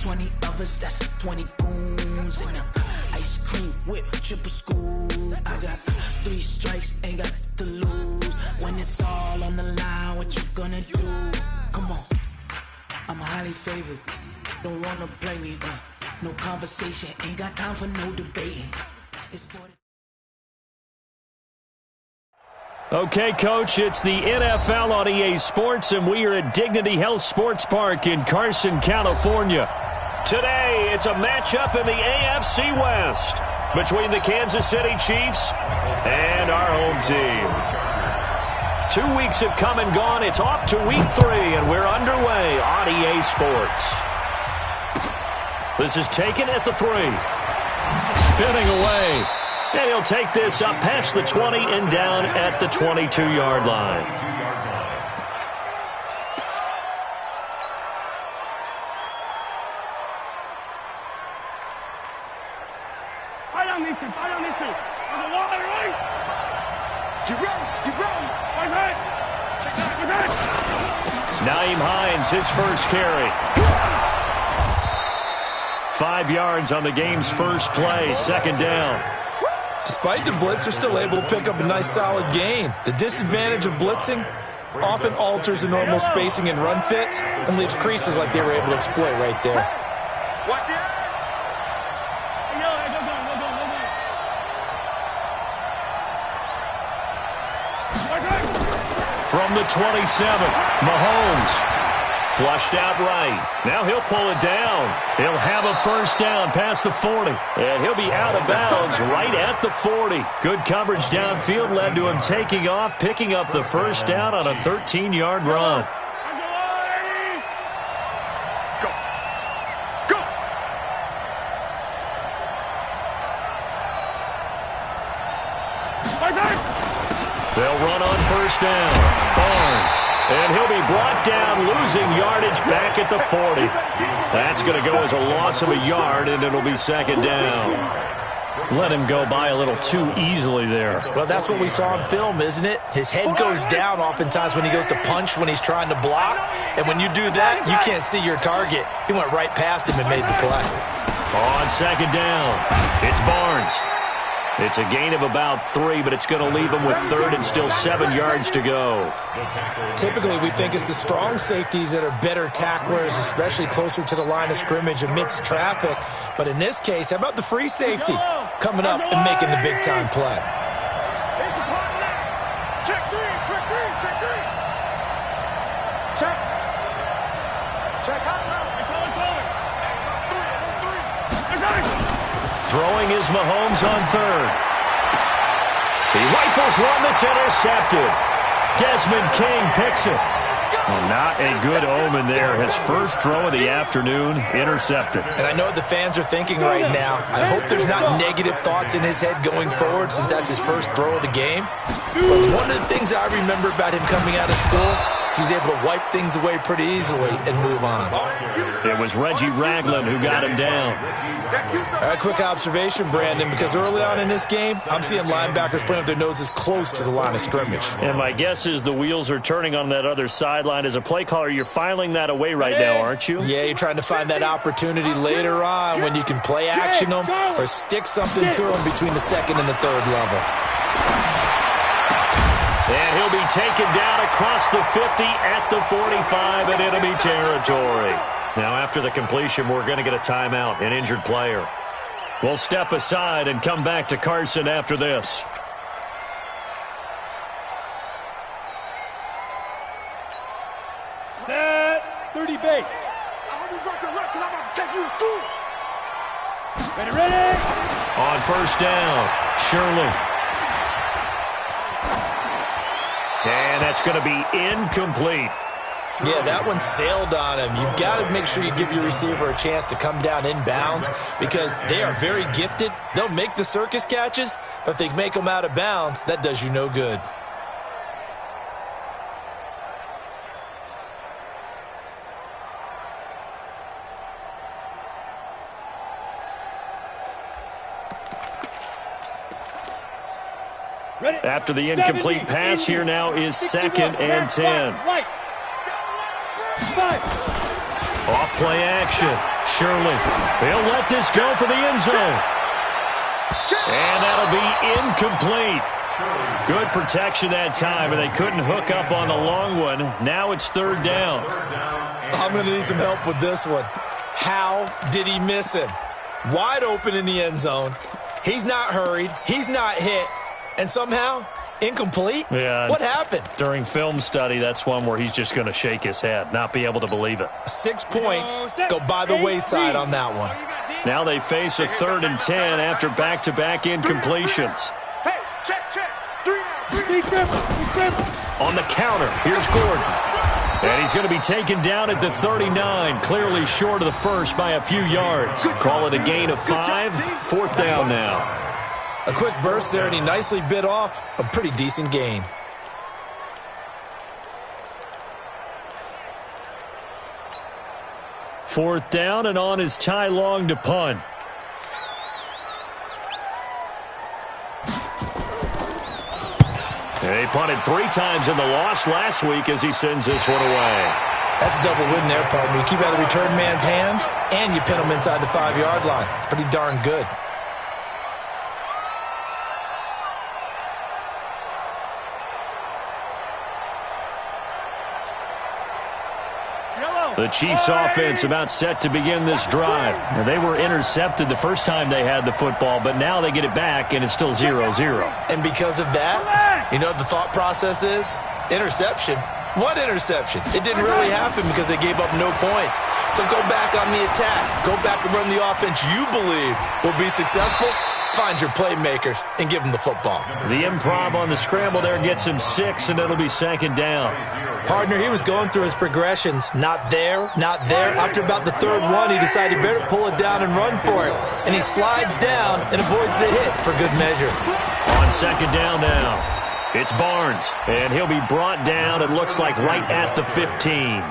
20 of us, that's 20 goons. And ice cream whip, triple scoop. I got 3 strikes, ain't got to lose. When it's all on the line, what you gonna do? Come on, I'm highly favored. Don't wanna blame me, no conversation, ain't got time for no debating. It's for the Okay, Coach, it's the NFL on EA Sports, and we are at Dignity Health Sports Park in Carson, California. Today, it's a matchup in the AFC West between the Kansas City Chiefs and our home team. 2 weeks have come and gone. It's off to week 3, and we're underway on EA Sports. This is taken at the 3. Spinning away. And he'll take this up past the 20 and down at the 22-yard line. Fight on these two. There's a wall on the right. Keep rolling. Right hand. Check that. Naeem Hines, his first carry. 5 yards on the game's first play, second down. Despite the blitz, they're still able to pick up a nice, solid gain. The disadvantage of blitzing often alters the normal spacing and run fits and leaves creases like they were able to exploit right there. Watch it. From the 27, Mahomes. Flushed out right. Now he'll pull it down. He'll have a first down past the 40. And he'll be out of bounds right at the 40. Good coverage downfield led to him taking off, picking up the first down on a 13-yard run. Go. They'll run on first down. Barnes. And he'll be brought down, losing yardage back at the 40. That's going to go as a loss of a yard, and it'll be second down. Let him go by a little too easily there. Well, that's what we saw on film, isn't it? His head goes down oftentimes when he goes to punch, when he's trying to block. And when you do that, you can't see your target. He went right past him and made the play. On second down, it's Barnes. It's a gain of about 3, but it's going to leave him with third and still 7 yards to go. Typically, we think it's the strong safeties that are better tacklers, especially closer to the line of scrimmage amidst traffic. But in this case, how about the free safety coming up and making the big-time play? Check three. Check out now. Throwing is Mahomes on third. He rifles one that's intercepted. Desmond King picks it. Well, not a good omen there. His first throw of the afternoon, intercepted. And I know what the fans are thinking right now. I hope there's not negative thoughts in his head going forward since that's his first throw of the game. But one of the things I remember about him coming out of school, he's able to wipe things away pretty easily and move on. It was Reggie Ragland who got him down. All right, quick observation, Brandon, because early on in this game, I'm seeing linebackers playing with their noses close to the line of scrimmage. And my guess is the wheels are turning on that other sideline. As a play caller, you're filing that away right now, aren't you? Yeah, you're trying to find that opportunity later on when you can play action them or stick something to them between the second and the third level. And he'll be taken down across the 50 at the 45 in enemy territory. Now, after the completion, we're going to get a timeout, an injured player. We'll step aside and come back to Carson after this. Set 30 base. I hope you got your left because I'm about to take you to school. Ready. On first down, Shirley. And that's going to be incomplete. Yeah, that one sailed on him. You've got to make sure you give your receiver a chance to come down inbounds because they are very gifted. They'll make the circus catches, but if they make them out of bounds, that does you no good. After the incomplete pass, here now is 2nd and 10. Off play action. Shirley. He'll let this go for the end zone. And that'll be incomplete. Good protection that time, and they couldn't hook up on the long one. Now it's third down. I'm going to need some help with this one. How did he miss him? Wide open in the end zone. He's not hurried. He's not hit. And somehow, incomplete? Yeah. What happened? During film study, that's one where he's just going to shake his head, not be able to believe it. 6 points go by the wayside on that one. Now they face a 3rd and 10 after back-to-back incompletions. Hey, check. 3 now. On the counter, here's Gordon. And he's going to be taken down at the 39, clearly short of the first by a few yards. Call it a gain of 5, 4th down now. A quick burst there, and he nicely bit off a pretty decent gain. Fourth down, and on is Ty Long to punt. And he punted 3 times in the loss last week as he sends this one away. That's a double win there, partner. You keep out of the return man's hands, and you pin him inside the 5-yard line. Pretty darn good. The Chiefs offense about set to begin this drive. Now, they were intercepted the first time they had the football, but now they get it back, and it's still 0-0. And because of that, you know what the thought process is? Interception. What interception? It didn't really happen because they gave up no points. So go back on the attack. Go back and run the offense you believe will be successful. Find your playmakers and give them the football. The improv on the scramble there gets him 6, and it'll be 2nd down. Partner, he was going through his progressions. Not there, not there. After about the 3rd one, he decided he better pull it down and run for it. And he slides down and avoids the hit for good measure. On 2nd down now. It's Barnes, and he'll be brought down, it looks like right at the 15.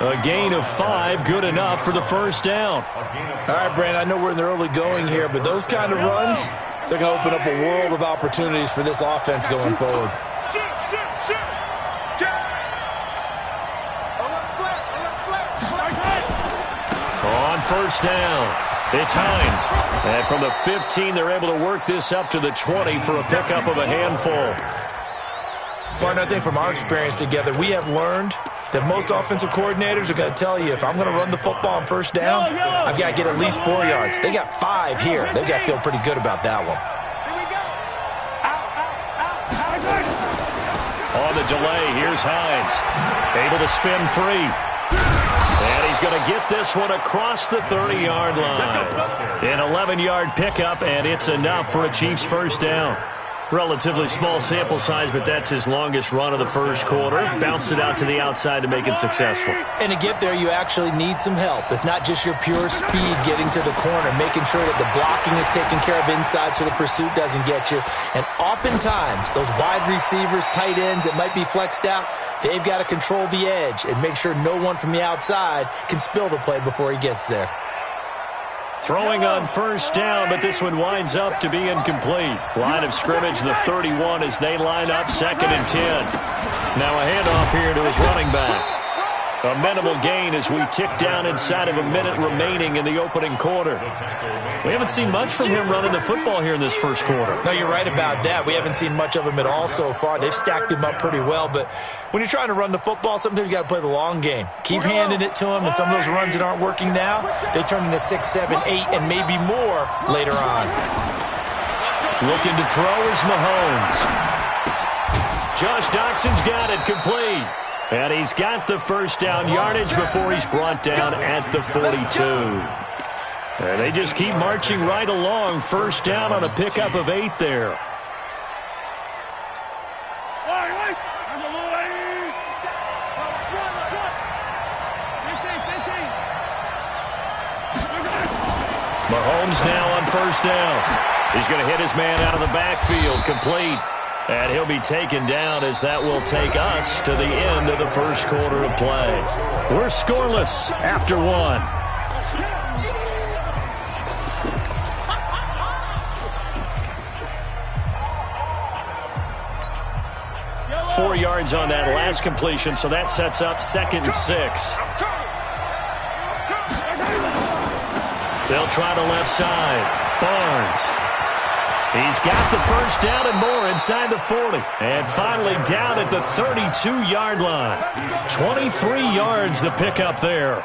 A gain of 5, good enough for the 1st down. All right, Brandon, I know we're in the early going here, but those kind of runs, they're going to open up a world of opportunities for this offense going forward. On 1st down, it's Hines. And from the 15, they're able to work this up to the 20 for a pickup of a handful. Partner, I think from our experience together, we have learned that most offensive coordinators are going to tell you, if I'm going to run the football on 1st down, I've got to get at least 4 yards. They got 5 here. They've got to feel pretty good about that one. On the delay, here's Hines. Able to spin free. And he's going to get this one across the 30-yard line. An 11-yard pickup, and it's enough for a Chiefs 1st down. Relatively small sample size, but that's his longest run of the 1st quarter. Bounced it out to the outside to make it successful. And to get there, you actually need some help. It's not just your pure speed getting to the corner, making sure that the blocking is taken care of inside so the pursuit doesn't get you. And oftentimes, those wide receivers, tight ends that might be flexed out, they've got to control the edge and make sure no one from the outside can spill the play before he gets there. Throwing on 1st down, but this one winds up to be incomplete. Line of scrimmage, the 31 as they line up 2nd and 10. Now a handoff here to his running back. A minimal gain as we tick down inside of a minute remaining in the opening quarter. We haven't seen much from him running the football here in this 1st quarter. No, you're right about that. We haven't seen much of him at all so far. They've stacked him up pretty well, but when you're trying to run the football, sometimes you got to play the long game. Keep handing it to him, and some of those runs that aren't working now, they turn into 6, 7, 8, and maybe more later on. Looking to throw is Mahomes. Josh Doxson's got it complete. And he's got the 1st down yardage before he's brought down at the 42. And they just keep marching right along. 1st down on a pickup of 8 there. Mahomes now on 1st down. He's going to hit his man out of the backfield, complete. And he'll be taken down as that will take us to the end of the 1st quarter of play. We're scoreless after 1. 4 yards on that last completion, so that sets up 2nd and 6. They'll try the left side. Barnes. He's got the first down and more inside the 40. And finally down at the 32-yard line. 23 yards the pickup there.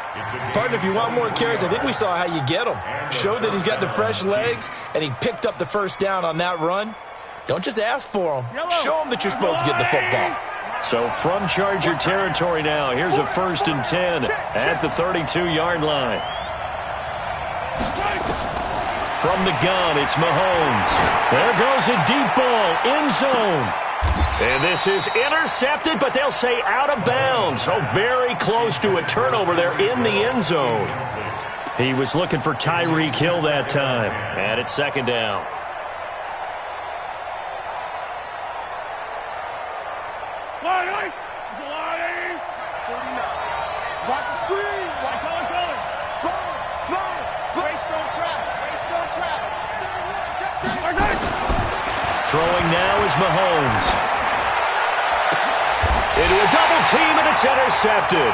Partner, if you want more carries, I think we saw how you get them. Showed that he's got the fresh legs, and he picked up the first down on that run. Don't just ask for them. Show them that you're supposed to get the football. So from Charger territory now, here's a 1st and 10 at the 32-yard line. From the gun, it's Mahomes. There goes a deep ball, end zone. And this is intercepted, but they'll say out of bounds. Oh, very close to a turnover there in the end zone. He was looking for Tyreek Hill that time. And it's 2nd down. Watch the screen. Watch how it's going. Small. Waste no trap. Throwing now is Mahomes. Into a double team, and it's intercepted.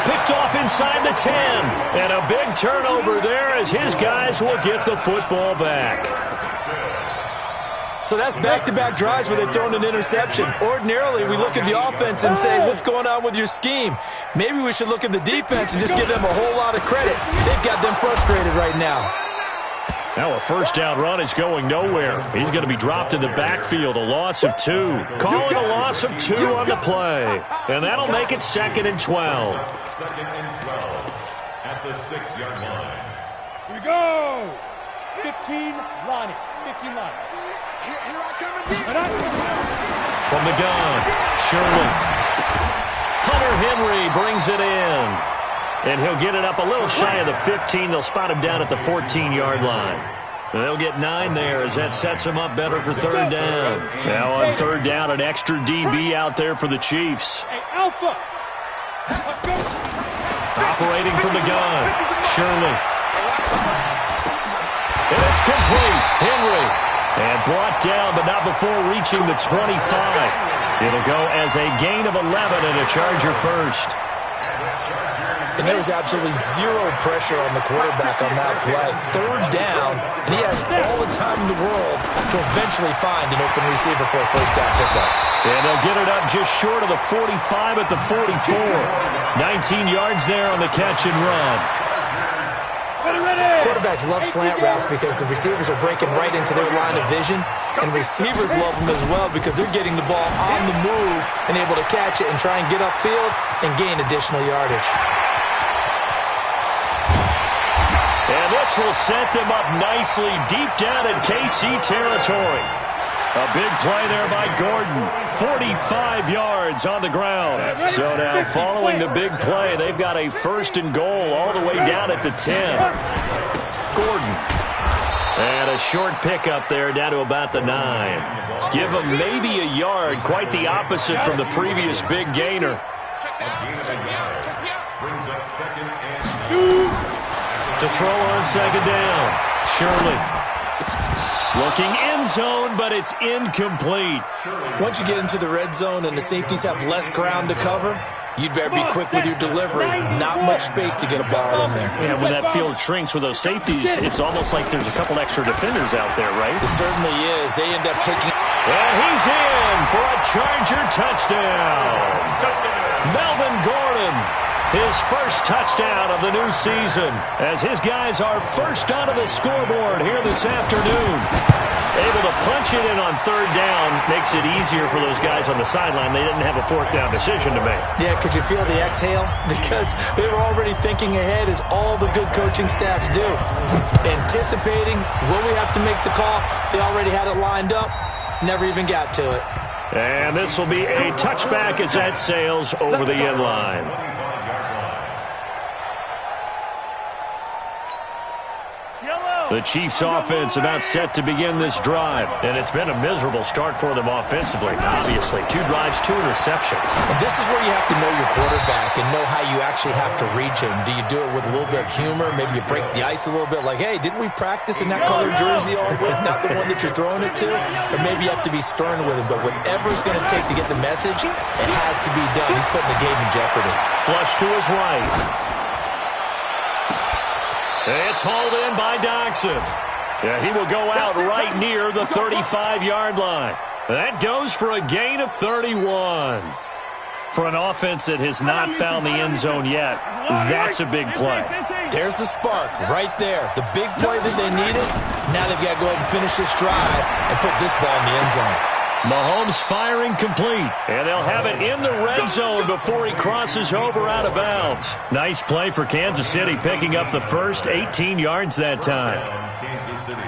Picked off inside the 10. And a big turnover there as his guys will get the football back. So that's back-to-back drives where they've thrown an interception. Ordinarily, we look at the offense and say, what's going on with your scheme? Maybe we should look at the defense and just give them a whole lot of credit. They've got them frustrated right now. Now a first down run is going nowhere. He's going to be dropped in the backfield, a loss of 2. Calling a loss of 2 on the play. And that'll make it 2nd and 12. 2nd and 12 at the 6-yard line. Here we go. 15 Lonnie. Here I come again. From the gun, Shirley. Hunter Henry brings it in. And he'll get it up a little shy of the 15. They'll spot him down at the 14-yard line. And they'll get 9 there as that sets them up better for 3rd down. Now on 3rd down, an extra DB out there for the Chiefs. Hey, Alpha. Operating from the gun, Shirley. And it's complete. Henry. And brought down, but not before reaching the 25. It'll go as a gain of 11 and a Charger first. And there was absolutely zero pressure on the quarterback on that play. 3rd down, and he has all the time in the world to eventually find an open receiver for a first down pickup. And they'll get it up just short of the 45 at the 44. 19 yards there on the catch and run. Quarterbacks love slant routes because the receivers are breaking right into their line of vision, and receivers love them as well because they're getting the ball on the move and able to catch it and try and get upfield and gain additional yardage. And this will set them up nicely deep down in KC territory. A big play there by Gordon. 45 yards on the ground. So now following the big play, they've got a 1st and goal all the way down at the 10. Gordon. And a short pickup there down to about the 9. Give him maybe a yard. Quite the opposite from the previous big gainer. Brings up 2nd and 2. To throw on 2nd down. Shirley. Looking end zone, but it's incomplete. Once you get into the red zone and the safeties have less ground to cover, you'd better be quick with your delivery. Not much space to get a ball in there. Yeah, when that field shrinks with those safeties, it's almost like there's a couple extra defenders out there, right? It certainly is. They end up taking... And he's in for a Charger touchdown. Melvin Gordon, his first touchdown of the new season, as his guys are first onto the scoreboard here this afternoon. Able to punch it in on 3rd down makes it easier for those guys on the sideline. They didn't have a 4th down decision to make. Yeah, could you feel the exhale? Because they were already thinking ahead, as all the good coaching staffs do. Anticipating, will we have to make the call? They already had it lined up. Never even got to it. And this will be a touchback as that sails over the end line. The Chiefs offense about set to begin this drive. And it's been a miserable start for them offensively, obviously. 2 drives, 2 interceptions. And this is where you have to know your quarterback and know how you actually have to reach him. Do you do it with a little bit of humor? Maybe you break the ice a little bit like, hey, didn't we practice in that colored jersey all week? Not the one that you're throwing it to? Or maybe you have to be stern with him. But whatever it's going to take to get the message, it has to be done. He's putting the game in jeopardy. Flush to his right. It's hauled in by Doxson. Yeah, he will go out right near the 35-yard line. That goes for a gain of 31. For an offense that has not found the end zone yet, that's a big play. There's the spark right there. The big play that they needed. Now they've got to go ahead and finish this drive and put this ball in the end zone. Mahomes firing complete, and they'll have it in the red zone before he crosses over out of bounds. Nice play for Kansas City, picking up the first 18 yards that time. Kansas City.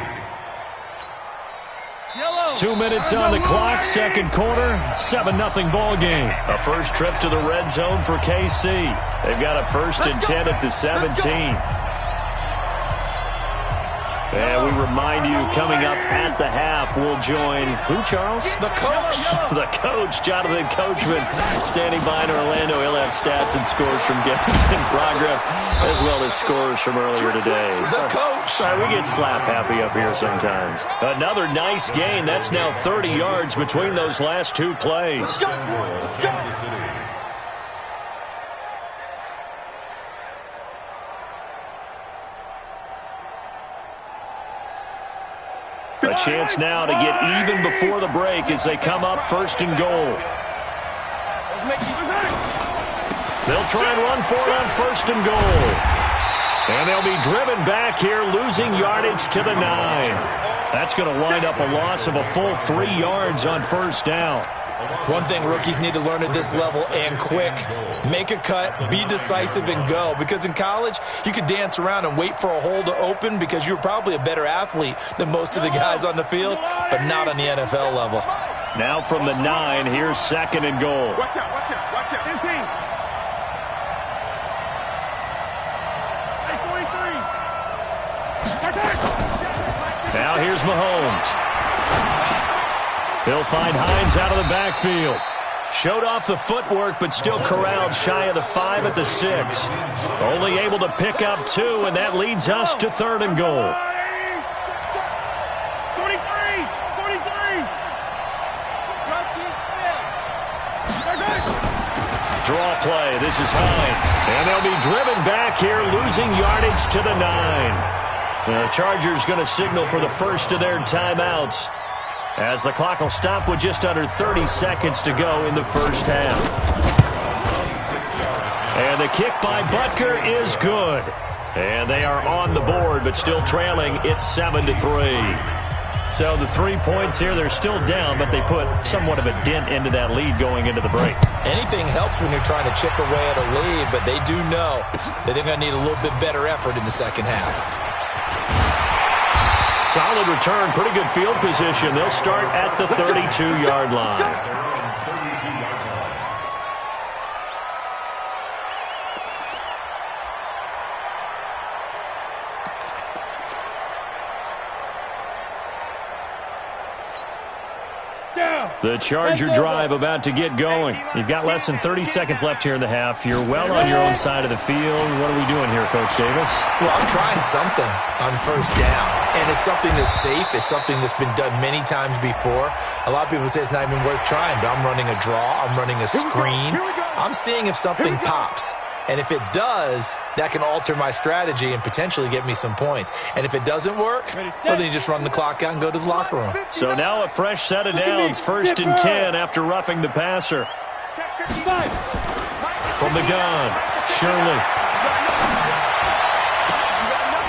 2 minutes on the clock, second quarter, 7-0 ball game. A first trip to the red zone for KC. They've got a 1st and 10 at the 17. And we remind you, coming up at the half, we'll join who, Charles? The coach. The coach, Jonathan Coachman, standing by in Orlando. He'll have stats and scores from games in progress, as well as scores from earlier today. The coach. Sorry, we get slap happy up here sometimes. Another nice gain. That's now 30 yards between those last two plays. Kansas City. A chance now to get even before the break as they come up 1st and goal. They'll try and run for it on 1st and goal. And they'll be driven back here, losing yardage to the 9. That's going to wind up a loss of a full 3 yards on 1st down. One thing rookies need to learn at this level, and quick, make a cut, be decisive, and go. Because in college, you could dance around and wait for a hole to open because you're probably a better athlete than most of the guys on the field, but not on the NFL level. Now from the 9, here's 2nd and goal. Watch out, watch out, watch out. 15. Hey, 43. Now here's Mahomes. He'll find Hines out of the backfield. Showed off the footwork, but still corralled shy of the 5 at the 6. Only able to pick up 2, and that leads us to 3rd and goal. 43. 43. Draw play. This is Hines. And they'll be driven back here, losing yardage to the 9. The Chargers going to signal for the first of their timeouts, as the clock will stop with just under 30 seconds to go in the first half. And the kick by Butker is good. And they are on the board, but still trailing. It's 7-3. So the 3 points here, they're still down, but they put somewhat of a dent into that lead going into the break. Anything helps when you're trying to chip away at a lead, but they do know that they're going to need a little bit better effort in the second half. Solid return, pretty good field position. They'll start at the 32-yard line. The Charger drive about to get going. You've got less than 30 seconds left here in the half. You're well on your own side of the field. What are we doing here, Coach Davis? Well, I'm trying something on 1st down. And it's something that's safe. It's something that's been done many times before. A lot of people say it's not even worth trying, but I'm running a draw. I'm running a screen. I'm seeing if something pops. And if it does, that can alter my strategy and potentially get me some points. And if it doesn't work, well, then you just run the clock out and go to the locker room. So now a fresh set of downs, 1st and 10 after roughing the passer. From the gun, Shirley.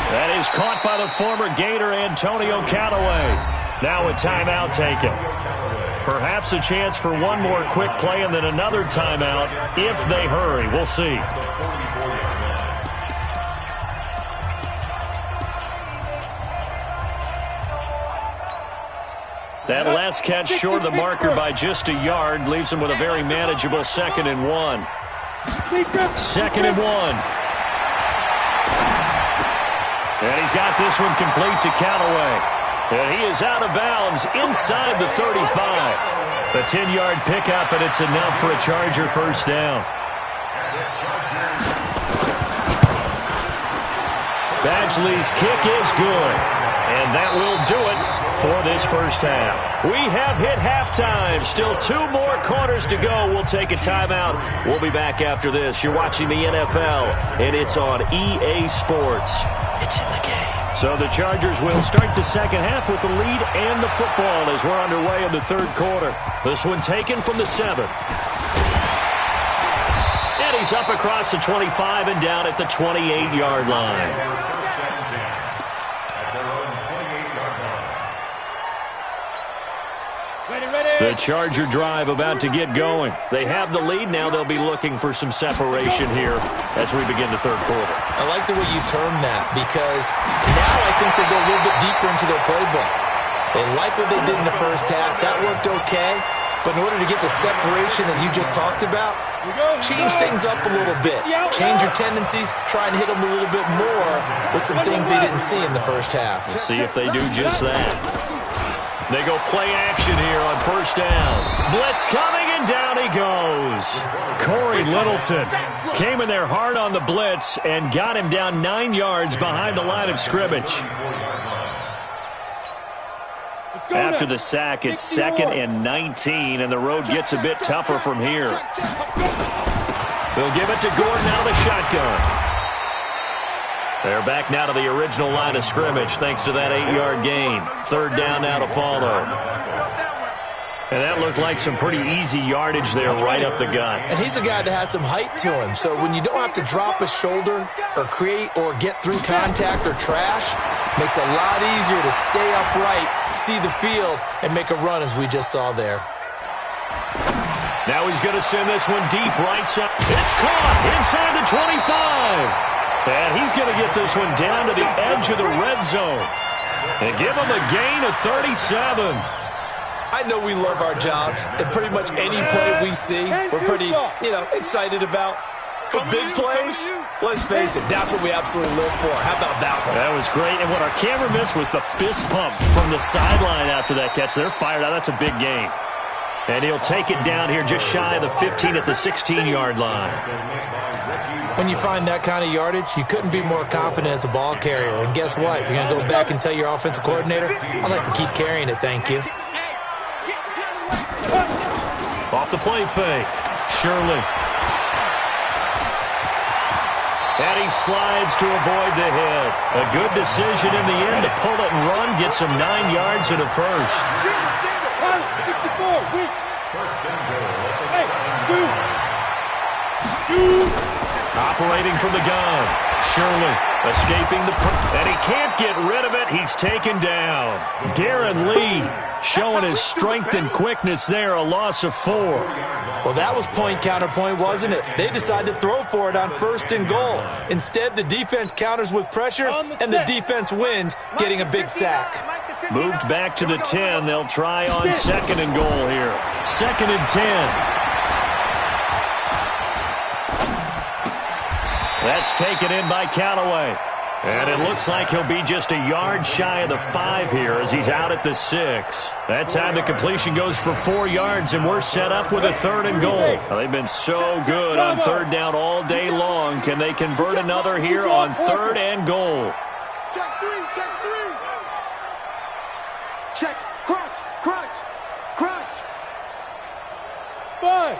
That is caught by the former Gator Antonio Callaway. Now a timeout taken. Perhaps a chance for one more quick play and then another timeout if they hurry. We'll see. That last catch short of the marker by just a yard leaves him with a very manageable 2nd and 1. 2nd and 1. And he's got this one complete to Callaway. And he is out of bounds inside the 35. A 10-yard pickup, and it's enough for a Charger 1st down. Badgley's kick is good. And that will do it for this first half. We have hit halftime. Still 2 more quarters to go. We'll take a timeout. We'll be back after this. You're watching the NFL, and it's on EA Sports. It's in the game. So the Chargers will start the second half with the lead and the football as we're underway in the third quarter. This one taken from the 7. And he's up across the 25 and down at the 28-yard line. The Charger drive about to get going. They have the lead. Now they'll be looking for some separation here as we begin the third quarter. I like the way you term that because now I think they go a little bit deeper into their playbook. They like what they did in the first half. That worked okay. But in order to get the separation that you just talked about, change things up a little bit. Change your tendencies. Try and hit them a little bit more with some things they didn't see in the first half. We'll see if they do just that. They go play action here on first down. Blitz coming, and down he goes. Corey Littleton came in there hard on the blitz and got him down 9 yards behind the line of scrimmage. After the sack, it's 2nd and 19, and the road gets a bit tougher from here. They'll give it to Gordon out of the shotgun. They're back now to the original line of scrimmage thanks to that 8-yard gain. Third down now to follow. And that looked like some pretty easy yardage there right up the gut. And he's a guy that has some height to him. So when you don't have to drop a shoulder or create or get through contact or trash, makes it a lot easier to stay upright, see the field, and make a run as we just saw there. Now he's going to send this one deep right side. It's caught inside the 25. And he's going to get this one down to the edge of the red zone. And give him a gain of 37. I know we love our jobs, and pretty much any play we see, we're pretty, excited about. But big plays, let's face it, that's what we absolutely live for. How about that one? That was great. And what our camera missed was the fist pump from the sideline after that catch. They're fired out. That's a big gain. And he'll take it down here just shy of the 15 at the 16-yard line. When you find that kind of yardage, you couldn't be more confident as a ball carrier. And guess what? You're going to go back and tell your offensive coordinator, I'd like to keep carrying it, thank you. Off the play fake. Shirley. And he slides to avoid the hit. A good decision in the end to pull it and run. Gets him 9 yards and a first. 64, shoot. Operating from the gun. Shirley escaping the... And he can't get rid of it. He's taken down. Darren Lee showing his strength and quickness there. A loss of 4. Well, that was point counterpoint, wasn't it? They decided to throw for it on 1st and goal. Instead, the defense counters with pressure, and the defense wins, getting a big sack. Moved back to the 10. They'll try on 2nd and goal here. 2nd and 10. That's taken in by Callaway. And it looks like he'll be just a yard shy of the 5 here as he's out at the 6. That time the completion goes for 4 yards, and we're set up with a 3rd and goal. Well, they've been so good on 3rd down all day long. Can they convert another here on 3rd and goal? Check 3, check 3. Check, crunch. 5.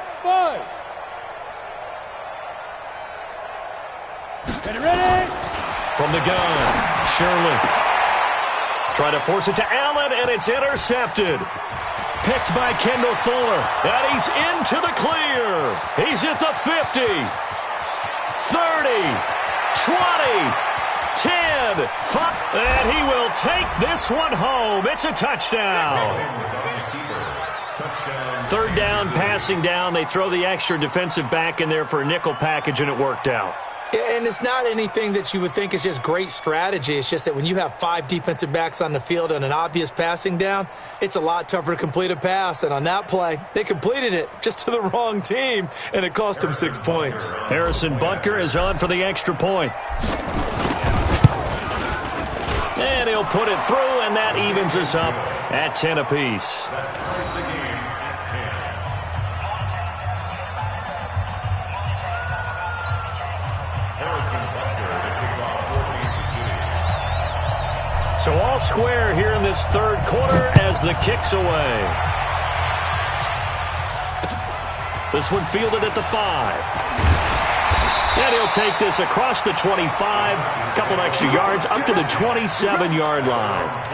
Ready? From the gun, Shirley. Trying to force it to Allen, and it's intercepted. Picked by Kendall Fuller. And he's into the clear. He's at the 50. 30. 20. 10. 5. And he will take this one home. It's a touchdown. 3rd down, passing down. They throw the extra defensive back in there for a nickel package, and it worked out. And it's not anything that you would think is just great strategy. It's just that when you have 5 defensive backs on the field and an obvious passing down, it's a lot tougher to complete a pass. And on that play, they completed it just to the wrong team, and it cost them 6 points. Harrison Butker is on for the extra point. And he'll put it through, and that evens us up at 10 apiece. So all square here in this third quarter as the kick's away. This one fielded at the 5. And he'll take this across the 25, a couple extra yards, up to the 27-yard line.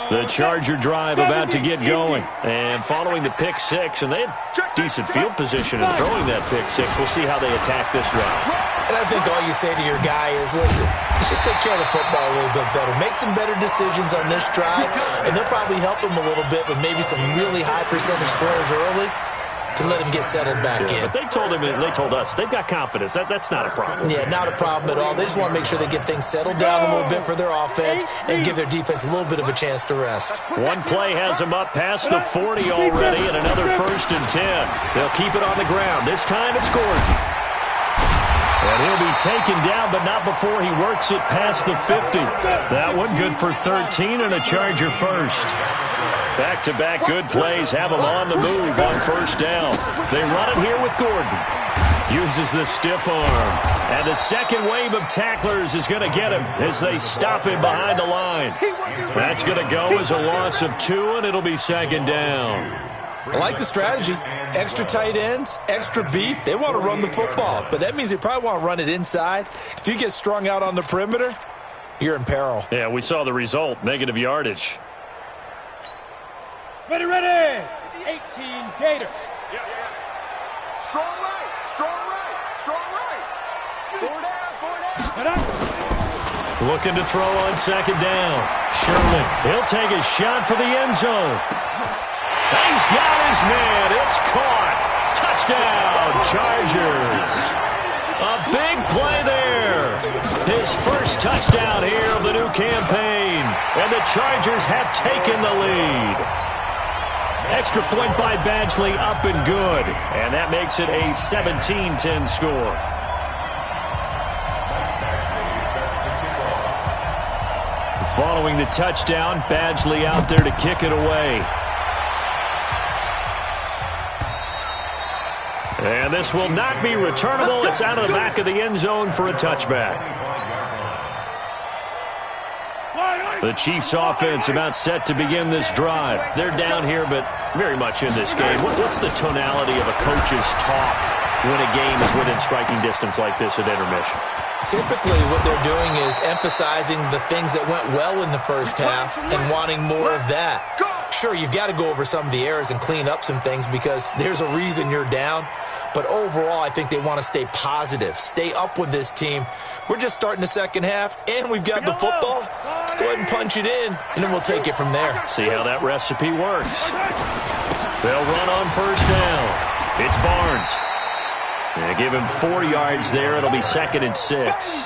The Charger drive about to get going. And following the pick six, and they had decent field position in throwing that pick six. We'll see how they attack this drive. And I think all you say to your guy is, listen, let's just take care of the football a little bit better. Make some better decisions on this drive, and they'll probably help him a little bit with maybe some really high percentage throws early to let him get settled back in. But they told him, and they told us, they've got confidence. That's not a problem. Yeah, not a problem at all. They just want to make sure they get things settled down a little bit for their offense and give their defense a little bit of a chance to rest. One play has them up past the 40 already, and another 1st and 10. They'll keep it on the ground. This time it's Gordon. And he'll be taken down, but not before he works it past the 50. That one good for 13 and a Charger first. Back-to-back good plays have him on the move on 1st down. They run it here with Gordon. Uses the stiff arm. And the second wave of tacklers is going to get him as they stop him behind the line. That's going to go as a loss of 2, and it'll be 2nd down. I like the strategy. Extra tight ends, extra beef. They want to run the football, but that means they probably want to run it inside. If you get strung out on the perimeter, you're in peril. Yeah, we saw the result, negative yardage. Ready, ready. 18 Gator. Strong right, strong right, strong right. Four down. Looking to throw on 2nd down. Sherman, he'll take a shot for the end zone. He's got his man. It's caught. Touchdown, Chargers. A big play there. His first touchdown here of the new campaign. And the Chargers have taken the lead. Extra point by Badgley, up and good. And that makes it a 17-10 score. Following the touchdown, Badgley out there to kick it away. And this will not be returnable. It's out of the back of the end zone for a touchback. The Chiefs' offense about set to begin this drive. They're down here, but very much in this game. What's the tonality of a coach's talk when a game is within striking distance like this at intermission? Typically, what they're doing is emphasizing the things that went well in the first half and wanting more of that. Sure, you've got to go over some of the errors and clean up some things because there's a reason you're down. But overall, I think they want to stay positive, stay up with this team. We're just starting the second half, and we've got the football. Let's go ahead and punch it in, and then we'll take it from there. See how that recipe works. They'll run on 1st down. It's Barnes. They give him 4 yards there. It'll be 2nd and 6.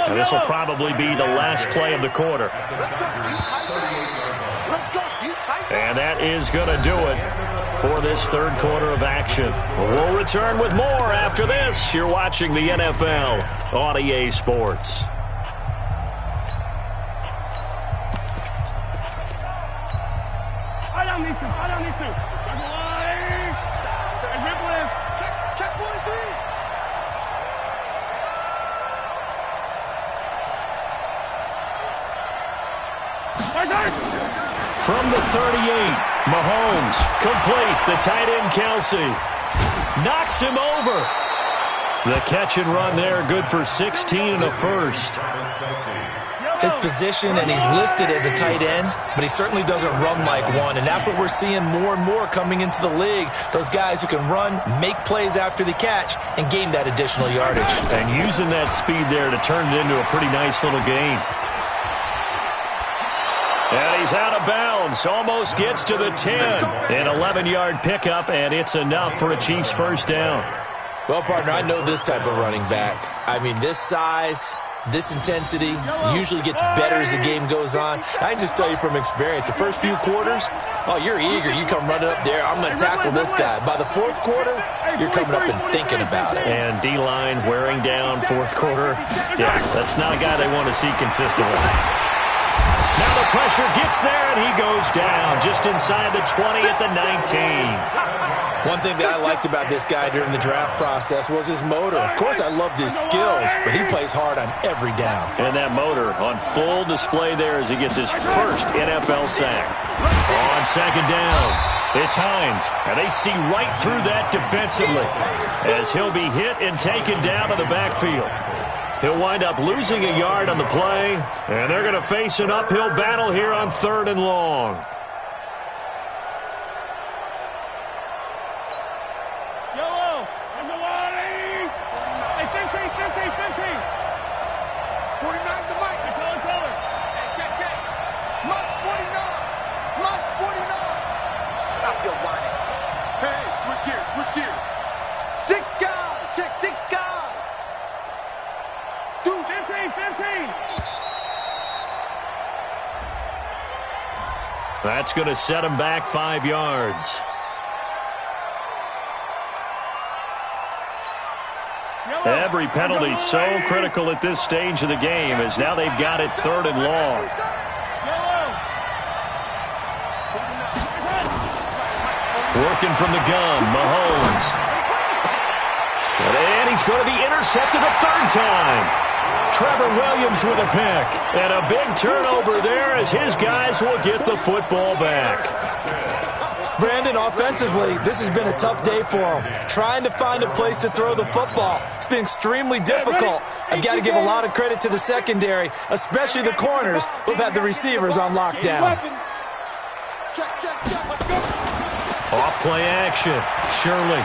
And this will probably be the last play of the quarter. And that is going to do it for this third quarter of action. We'll return with more after this. You're watching the NFL on EA Sports. From the 38, Mahomes, complete, the tight end Kelsey, knocks him over. The catch and run there, good for 16 and a first. His position, and he's listed as a tight end, but he certainly doesn't run like one, and that's what we're seeing more and more coming into the league. Those guys who can run, make plays after the catch, and gain that additional yardage. And using that speed there to turn it into a pretty nice little gain. And he's out of bounds, almost gets to the 10. An 11-yard pickup, and it's enough for a Chiefs first down. Well, partner, I know this type of running back. I mean, this size, this intensity usually gets better as the game goes on. I can just tell you from experience, the first few quarters, oh, you're eager. You come running up there, I'm going to tackle this guy. By the fourth quarter, you're coming up and thinking about it. And D-line wearing down fourth quarter. Yeah, that's not a guy they want to see consistently. Now the pressure gets there, and he goes down just inside the 20 at the 19. One thing that I liked about this guy during the draft process was his motor. Of course, I loved his skills, but he plays hard on every down. And that motor on full display there as he gets his first NFL sack. On second down, it's Hines, and they see right through that defensively as he'll be hit and taken down to the backfield. He'll wind up losing a yard on the play, and they're going to face an uphill battle here on 3rd and long. Yellow, there's a warning. Hey, 15. 49 to Mike. Hey, tell her. Hey, check. Mike's 49. Mike's 49. Stop your whining. Hey, switch gears. 6 guys. Check 6 guys. 15. That's going to set him back 5 yards. Every penalty so critical at this stage of the game as now they've got it 3rd and long. Working from the gun, Mahomes. And he's going to be intercepted a 3rd time. Trevor Williams with a pick. And a big turnover there as his guys will get the football back. Brandon, offensively, this has been a tough day for him. Trying to find a place to throw the football. It's been extremely difficult. I've got to give a lot of credit to the secondary, especially the corners who've had the receivers on lockdown. Off play action. Shirley.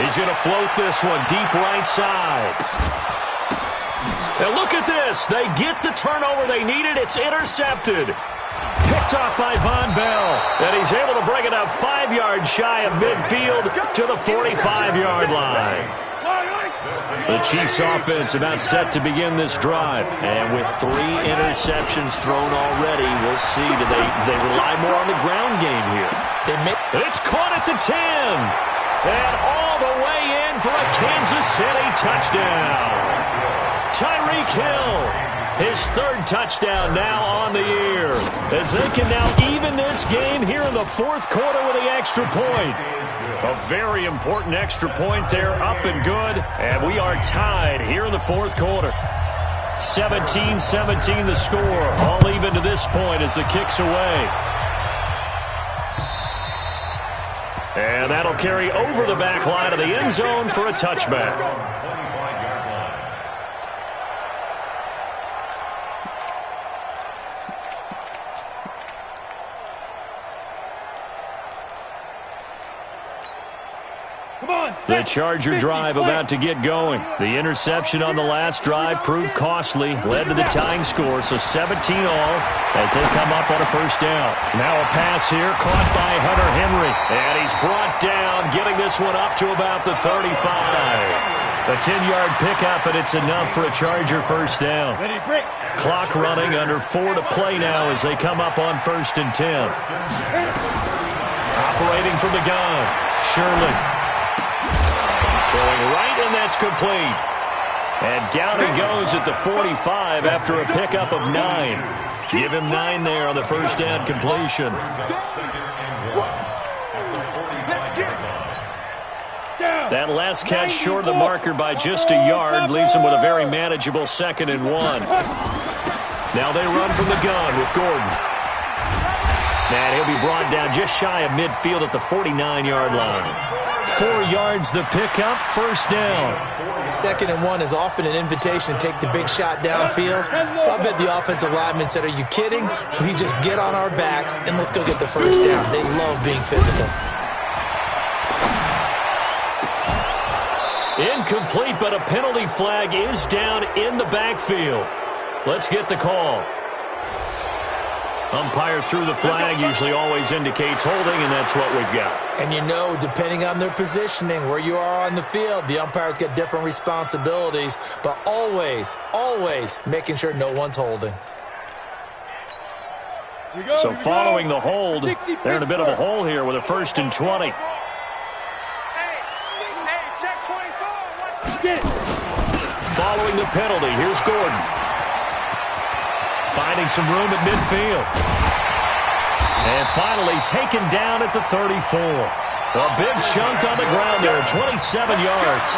He's going to float this one deep right side. And look at this. They get the turnover they needed. It's intercepted. Picked off by Von Bell. And he's able to bring it up 5 yards shy of midfield to the 45-yard line. The Chiefs offense about set to begin this drive. And with 3 interceptions thrown already, we'll see. Do they rely more on the ground game here? And it's caught at the 10. And all the way in for a Kansas City touchdown. Tyreek Hill, his 3rd touchdown now on the year, as they can now even this game here in the 4th quarter with the extra point. A very important extra point there, up and good, and we are tied here in the 4th quarter. 17-17 the score, all even to this point as the kick's away. And that'll carry over the back line of the end zone for a touchback. The Charger drive about to get going. The interception on the last drive proved costly, led to the tying score, so 17 all as they come up on a 1st down. Now a pass here, caught by Hunter Henry, and he's brought down, getting this one up to about the 35. A 10-yard pickup, and it's enough for a Charger 1st down. Clock running, under 4 to play now as they come up on 1st and 10. Operating from the gun, Shirley. Throwing right, and that's complete. And down he goes at the 45 after a pickup of 9. Give him 9 there on the 1st down completion. That last catch short of the marker by just a yard leaves him with a very manageable 2nd and 1. Now they run from the gun with Gordon. And he'll be brought down just shy of midfield at the 49-yard line. 4 yards the pickup, 1st down. 2nd and 1 is often an invitation to take the big shot downfield. I bet the offensive lineman said, are you kidding? We just get on our backs and let's go get the 1st down. They love being physical. Incomplete, but a penalty flag is down in the backfield. Let's get the call. Umpire threw the flag, usually always indicates holding, and that's what we've got. And you know, depending on their positioning, where you are on the field, the umpires get different responsibilities, but always, always making sure no one's holding. So following the hold, they're in a bit of a hole here with a 1st and 20. Following the penalty, here's Gordon. Finding some room at midfield. And finally taken down at the 34. A big chunk on the ground there, 27 yards.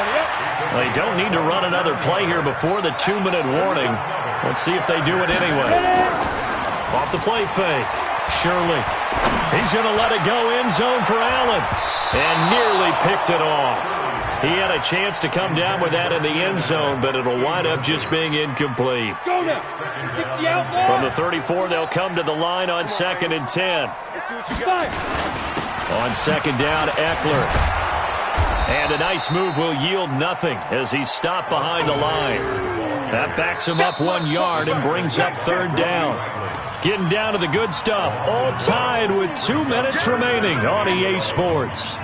They don't need to run another play here before the 2-minute warning. Let's see if they do it anyway. Off the play fake. Shirley. He's going to let it go end zone for Allen. And nearly picked it off. He had a chance to come down with that in the end zone, but it'll wind up just being incomplete. Go now. 60 out there. From the 34, they'll come to the line on 2nd and 10. Let's see what you got. On 2nd down, Eckler. And a nice move will yield nothing as he's stopped behind the line. That backs him up 1 yard and brings up 3rd down. Getting down to the good stuff, all tied with 2 minutes remaining on EA Sports.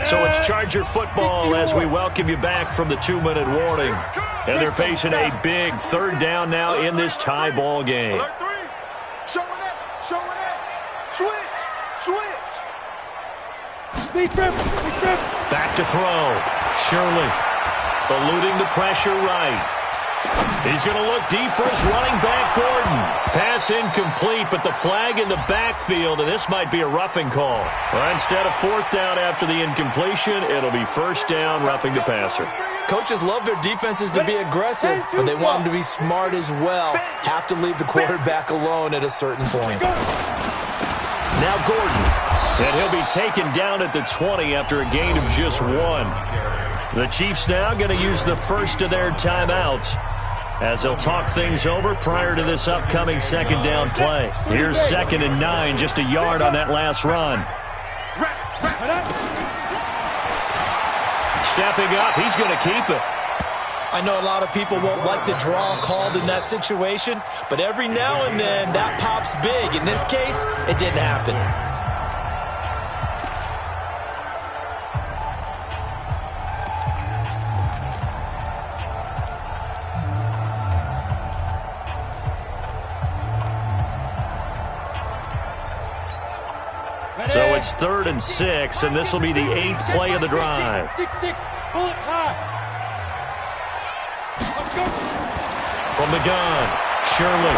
So it's Charger football as we welcome you back from the 2-minute warning. And they're facing a big 3rd down now in this tie ball game. Alert 3. Showing that. Switch. Back to throw. Shirley eluding the pressure right. He's going to look deep for his running back, Gordon. Pass incomplete, but the flag in the backfield, and this might be a roughing call. Well, instead of 4th down after the incompletion, it'll be 1st down, roughing the passer. Coaches love their defenses to be aggressive, but they want them to be smart as well. Have to leave the quarterback alone at a certain point. Now Gordon, and he'll be taken down at the 20 after a gain of just 1. The Chiefs now going to use the first of their timeouts as they'll talk things over prior to this upcoming 2nd down play. Here's 2nd and 9, just a yard on that last run. Stepping up, he's going to keep it. I know a lot of people won't like the draw called in that situation, but every now and then that pops big. In this case, it didn't happen. So it's 3rd and 6, and this will be the 8th play of the drive. 6-6. Pull it high. Let's go. From the gun, Shirley.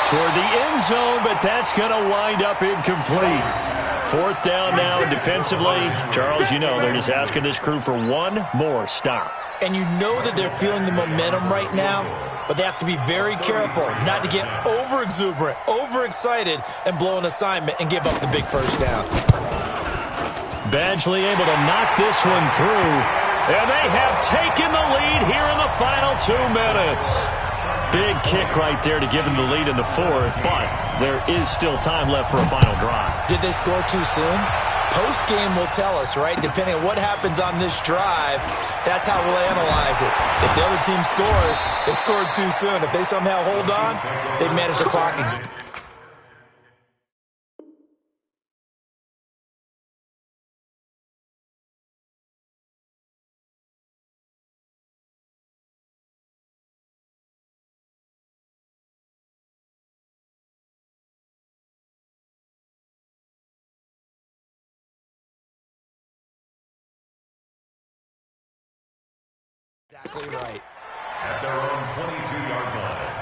Toward the end zone, but that's going to wind up incomplete. 4th down now defensively. Charles, you know, they're just asking this crew for one more stop. And you know that they're feeling the momentum right now, but they have to be very careful not to get over-exuberant, overexcited, and blow an assignment and give up the big 1st down. Badgley able to knock this one through, and they have taken the lead here in the final 2 minutes. Big kick right there to give them the lead in the 4th, but there is still time left for a final drive. Did they score too soon? Post-game will tell us, right? Depending on what happens on this drive, that's how we'll analyze it. If the other team scores, they scored too soon. If they somehow hold on, they've managed the clock. Exactly right. At their own 22-yard line.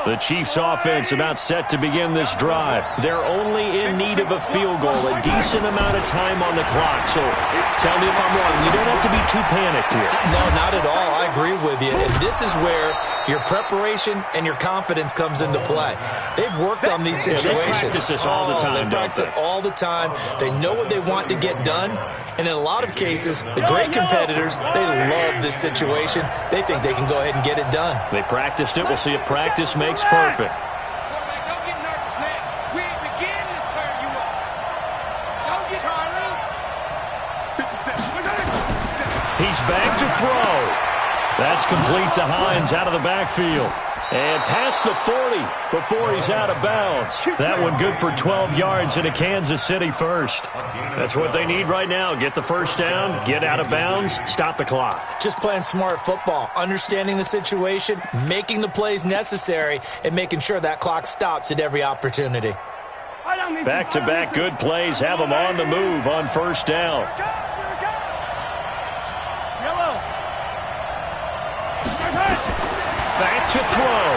The Chiefs offense about set to begin this drive. They're only in need of a field goal, a decent amount of time on the clock. So tell me if I'm wrong. You don't have to be too panicked here. No, not at all. I agree with you. And this is where your preparation and your confidence comes into play. They've worked on these situations. They practice this all the time, They practice it all the time. They know what they want to get done. And in a lot of cases, the great competitors, they love this situation. They think they can go ahead and get it done. They practiced it. We'll see if practice makes perfect. Quarterback, don't get nervous, man. We ain't beginning to turn you up. Don't get Charlie. 57. He's back to throw. That's complete to Hines out of the backfield. And past the 40 before he's out of bounds. That one good for 12 yards into Kansas City first. That's what they need right now. Get the first down, get out of bounds, stop the clock. Just playing smart football, understanding the situation, making the plays necessary, and making sure that clock stops at every opportunity. Back-to-back good plays have them on the move on first down. Back to throw.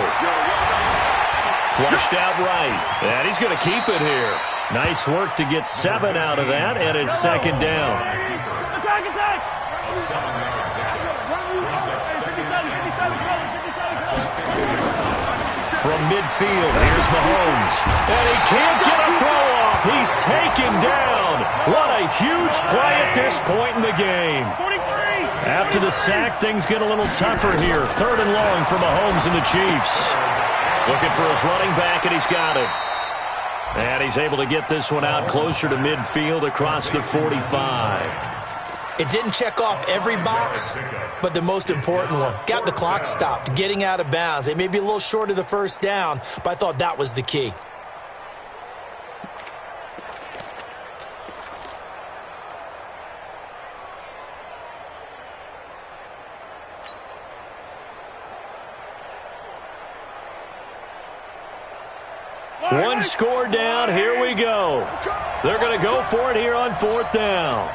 Flushed out right. And he's going to keep it here. Nice work to get 7 out of that, and it's second down. Attack, attack! From midfield, here's Mahomes. And he can't get a throw off. He's taken down. What a huge play at this point in the game. After the sack, things get a little tougher here. 3rd and long for Mahomes and the Chiefs. Looking for his running back, and he's got it. And he's able to get this one out closer to midfield across the 45. It didn't check off every box, but the most important one. Got the clock stopped, getting out of bounds. They may be a little short of the first down, but I thought that was the key. One score down. Here we go. They're going to go for it here on 4th down.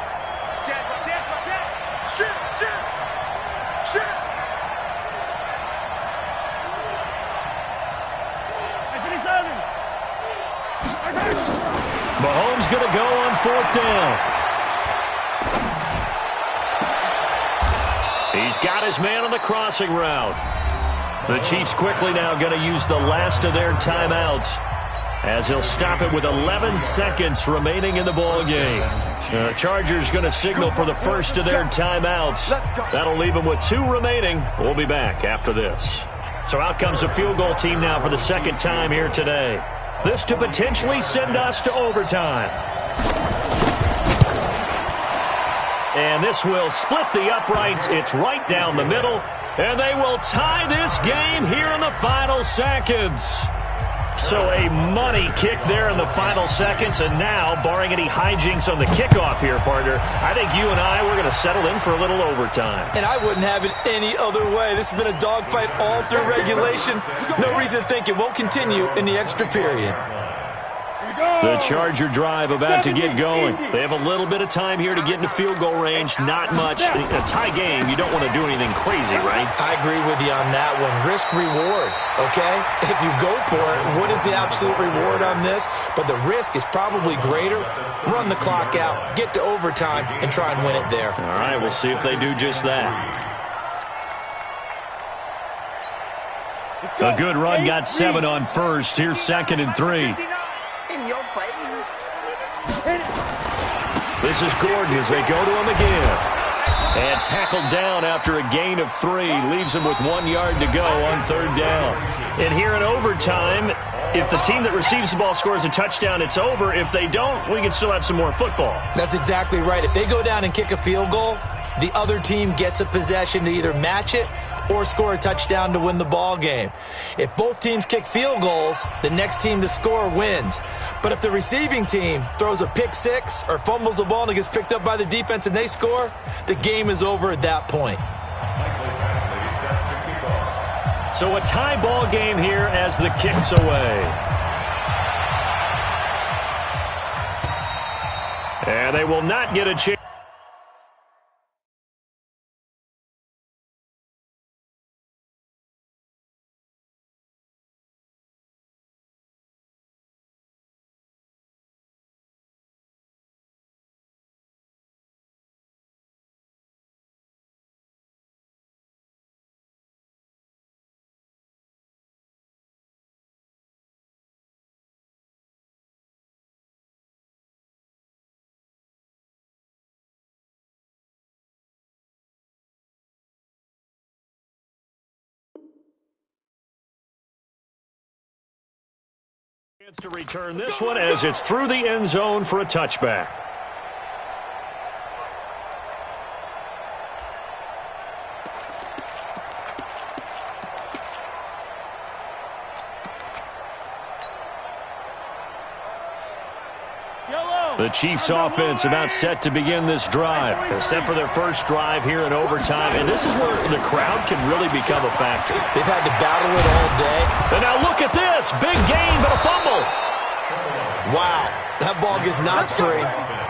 Mahomes going to go on 4th down. He's got his man on the crossing route. The Chiefs quickly now going to use the last of their timeouts, as he'll stop it with 11 seconds remaining in the ballgame. The Chargers going to signal for the first of their timeouts. That'll leave them with 2 remaining. We'll be back after this. So out comes a field goal team now for the second time here today. This to potentially send us to overtime. And this will split the uprights. It's right down the middle. And they will tie this game here in the final seconds. So a money kick there in the final seconds. And now, barring any hijinks on the kickoff here, partner, I think you and I, we're going to settle in for a little overtime. And I wouldn't have it any other way. This has been a dogfight all through regulation. No reason to think it won't continue in the extra period. The Charger drive about to get going. They have a little bit of time here to get into field goal range. Not much. A tie game, you don't want to do anything crazy, right? I agree with you on that one. Risk reward, okay? If you go for it, what is the absolute reward on this? But the risk is probably greater. Run the clock out, get to overtime, and try and win it there. All right, we'll see if they do just that. A good run got 7 on first. Here's 2nd and 3. In your face. This is Gordon as they go to him again. And tackled down after a gain of 3. Leaves him with 1 yard to go on 3rd down. And here in overtime, if the team that receives the ball scores a touchdown, it's over. If they don't, we can still have some more football. That's exactly right. If they go down and kick a field goal, the other team gets a possession to either match it or score a touchdown to win the ball game. If both teams kick field goals, the next team to score wins. But if the receiving team throws a pick 6 or fumbles the ball and it gets picked up by the defense and they score, the game is over at that point. So a tie ball game here as the kick's away. And they will not get a chance. Chance to return this one as it's through the end zone for a touchback. The Chiefs offense about set to begin this drive. They're set for their first drive here in overtime, and this is where the crowd can really become a factor. They've had to battle it all day. And now look at this. Big gain, but a fumble. Wow, that ball gets knocked free,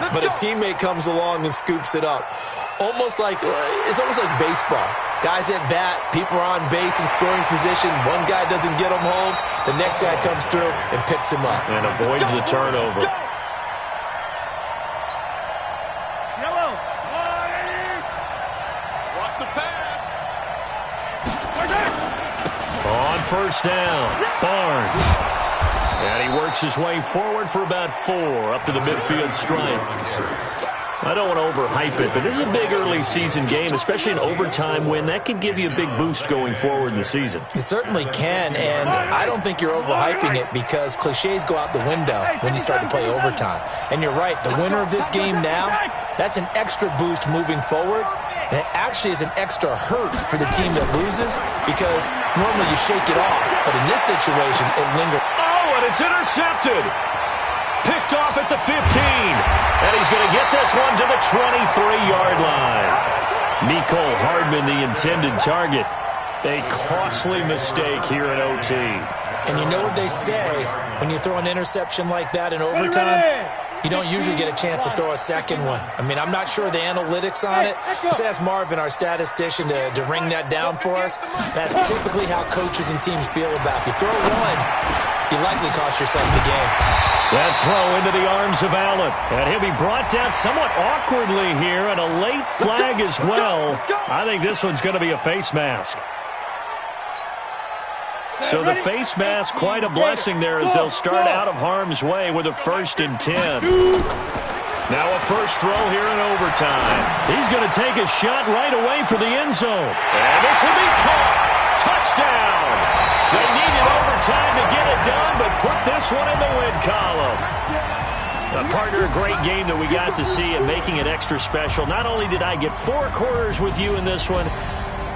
but a teammate comes along and scoops it up. It's almost like baseball. Guys at bat, people are on base in scoring position. One guy doesn't get him home. The next guy comes through and picks him up. And avoids the turnover. Watch the pass. On first down, Barnes. And he works his way forward for about 4 up to the midfield stripe. I don't want to overhype it, but this is a big early season game, especially an overtime win. That can give you a big boost going forward in the season. It certainly can, and I don't think you're overhyping it because cliches go out the window when you start to play overtime. And you're right, the winner of this game now, that's an extra boost moving forward, and it actually is an extra hurt for the team that loses because normally you shake it off, but in this situation, it lingers. Oh, and it's intercepted. Picked off at the 15. And he's going to get this one to the 23-yard line. Mecole Hardman, the intended target. A costly mistake here in OT. And you know what they say, when you throw an interception like that in overtime, you don't usually get a chance to throw a second one. I mean, I'm not sure the analytics on it. Let's ask Marvin, our statistician, to ring that down for us. That's typically how coaches and teams feel about it. If you throw one, you likely cost yourself the game. That throw into the arms of Allen. And he'll be brought down somewhat awkwardly here, and a late flag as well. I think this one's going to be a face mask. So the face mask, quite a blessing there as they'll start out of harm's way with a 1st and 10. Now a first throw here in overtime. He's going to take a shot right away for the end zone. And this will be caught. Touchdown. They needed overtime to get it done, but put this one in the win column. Partner, a great game that we got to see and making it extra special. Not only did I get 4 quarters with you in this one,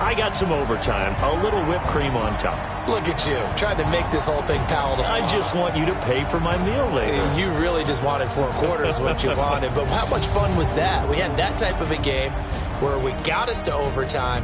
I got some overtime, a little whipped cream on top. Look at you, trying to make this whole thing palatable. I just want you to pay for my meal later. You really just wanted 4 quarters, what you wanted. But how much fun was that? We had that type of a game where we got us to overtime.